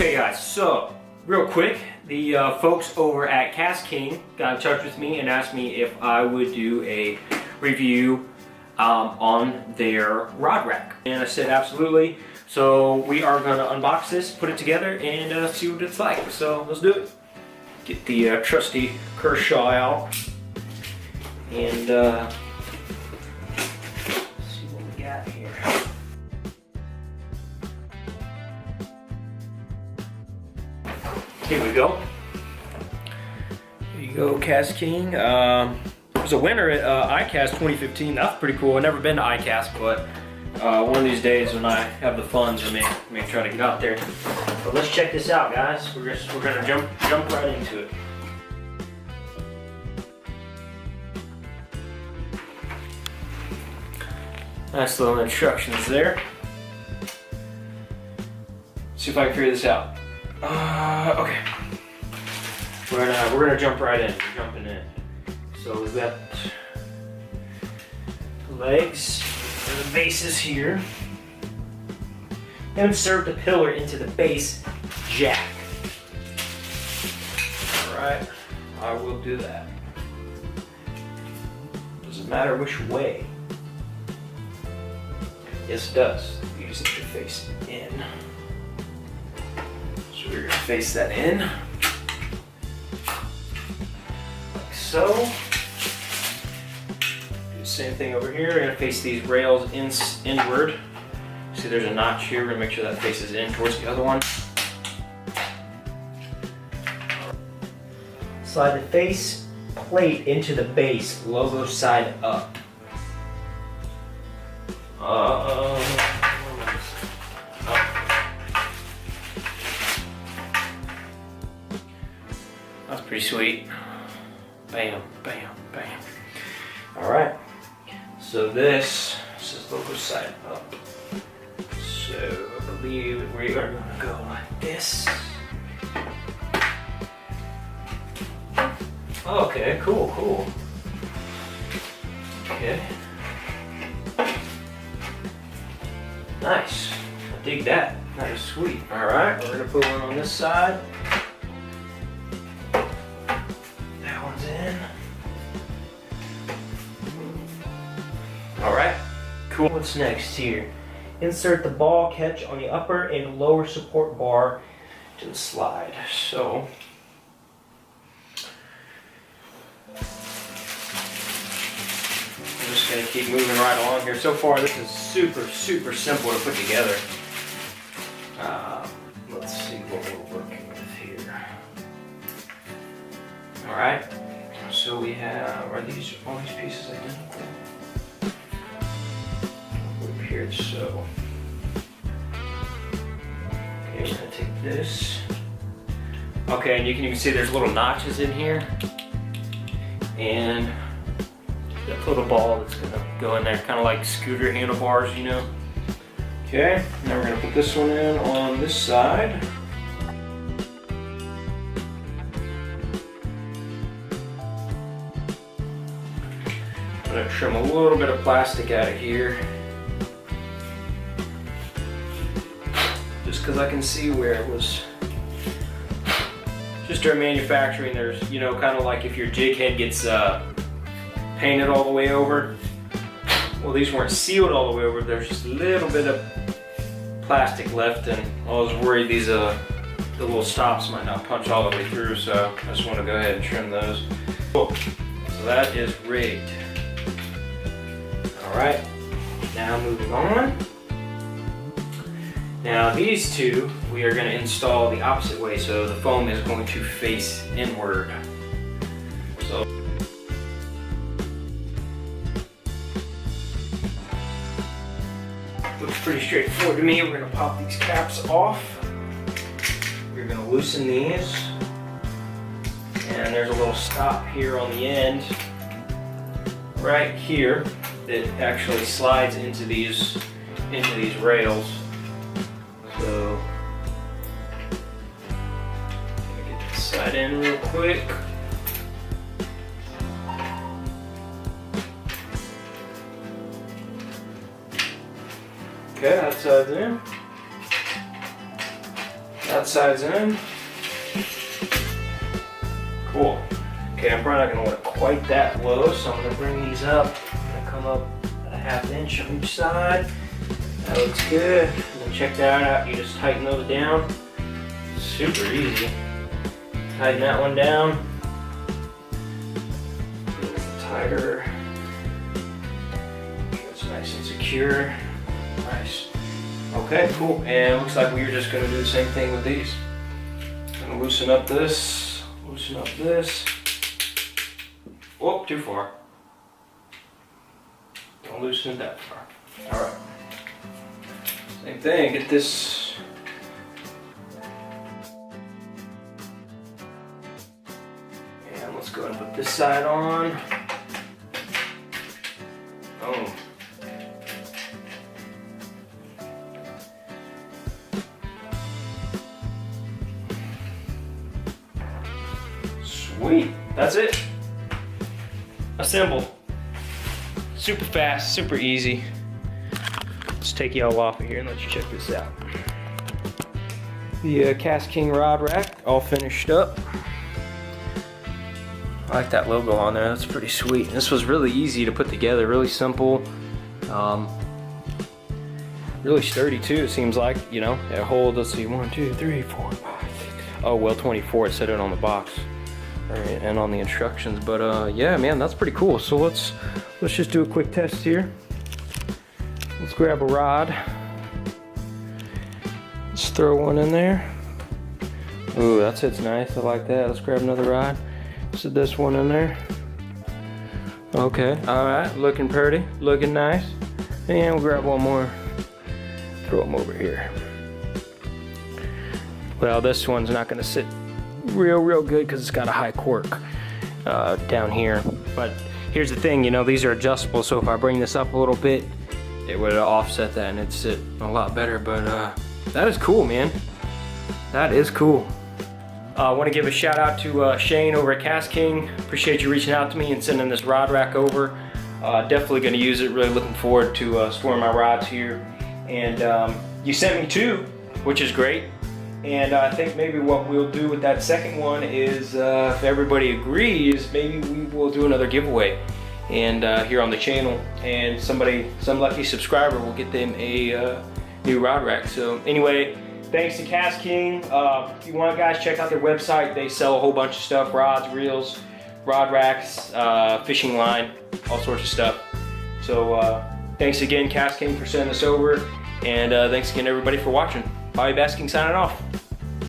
Okay guys, so real quick, the folks over at KastKing got in touch with me and asked me if I would do a review on their rod rack. And I said absolutely. So we are going to unbox this, put it together, and see what it's like. So let's do it. Get the trusty Kershaw out. And see what we got here. Here we go. Here you go, KastKing. It was a winner at ICAST 2015. That's pretty cool. I've never been to ICAST, but one of these days when I have the funds, I may try to get out there. But let's check this out, guys. We're gonna jump right into it. Nice little instructions there. See if I can figure this out. Okay. We're gonna jump right in. We're jumping in. So we've got the legs and the bases here. Insert the pillar into the base jack. Alright, I will do that. Doesn't matter which way. Yes, it does. You just need to face in. So we're going to face that in. Like so. Do the same thing over here. We're going to face these rails inward. See there's a notch here. We're going to make sure that faces in towards the other one. Slide the face plate into the base, logo side up. That's pretty sweet. Bam, bam, bam. Alright, so this is logo side up. So I believe we are going to go like this. Okay, cool. Okay. Nice. I dig that. That is sweet. Alright, we're going to put one on this side. That one's in. Alright, cool. What's next here? Insert the ball catch on the upper and lower support bar to the slide. So, I'm just going to keep moving right along here. So far, this is super simple to put together. Let's see what we're working with here. Alright, so we have, are all these pieces identical? Over here, so. Okay, we're going to take this. Okay, and you can even see there's little notches in here. And that little ball that's gonna go in there, kind of like scooter handlebars, you know. Okay, now we're gonna put this one in on this side. I'm gonna trim a little bit of plastic out of here, just because I can see where it was. Just during manufacturing, there's, you know, kind of like if your jig head gets painted all the way over. Well, these weren't sealed all the way over. There's just a little bit of plastic left, and I was worried these the little stops might not punch all the way through, so I just want to go ahead and trim those. Cool. So that is rigged. All right. Now moving on. Now these two we are going to install the opposite way, so the foam is going to face inward. So. Looks pretty straightforward to me. We're going to pop these caps off. We're going to loosen these. And there's a little stop here on the end, right here, that actually slides into these rails. So, get this side in real quick. Okay, that side's in. That side's in. Cool. Okay, I'm probably not gonna want it quite that low, so I'm gonna bring these up. I'm gonna come up a ½ inch on each side. That looks good. And then check that out. You just tighten those down. Super easy. Tighten that one down. A little tighter. That's nice and secure. Nice. Okay, cool. And looks like we're just gonna do the same thing with these. Gonna loosen up this. Loosen up this. Whoop, too far. Don't loosen it that far. Alright. Same thing, get this. And let's go ahead and put this side on. Boom. Sweet, that's it. Assemble. Super fast, super easy. Let's take y'all off of here and let you check this out. The KastKing rod rack, all finished up. I like that logo on there, that's pretty sweet. This was really easy to put together, really simple. Really sturdy too, it seems like, you know. It holds, let's see, 1, 2, 3, 4, 5, 6. Oh, well, 24, it said it on the box. Alright, and on the instructions, but yeah, man, that's pretty cool. So let's just do a quick test here. Let's grab a rod. Let's throw one in there. Ooh, that sits nice. I like that. Let's grab another rod. Sit this one in there. Okay, all right, looking pretty, looking nice. And we'll grab one more. Throw them over here. Well, this one's not gonna sit real good because it's got a high cork down here. But here's the thing, you know, these are adjustable, so if I bring this up a little bit, it would offset that and it'd sit a lot better. But that is cool, man. That is cool. I want to give a shout out to Shane over at KastKing. Appreciate you reaching out to me and sending this rod rack over. Definitely going to use it. Really looking forward to storing my rods here. And you sent me 2, which is great. And I think maybe what we'll do with that second one is, if everybody agrees, maybe we will do another giveaway and here on the channel. And some lucky subscriber will get them a new rod rack. So anyway, thanks to KastKing. If you want, guys, check out their website. They sell a whole bunch of stuff: rods, reels, rod racks, fishing line, all sorts of stuff. So thanks again, KastKing, for sending this over. And thanks again, everybody, for watching. Bobby KastKing signing off.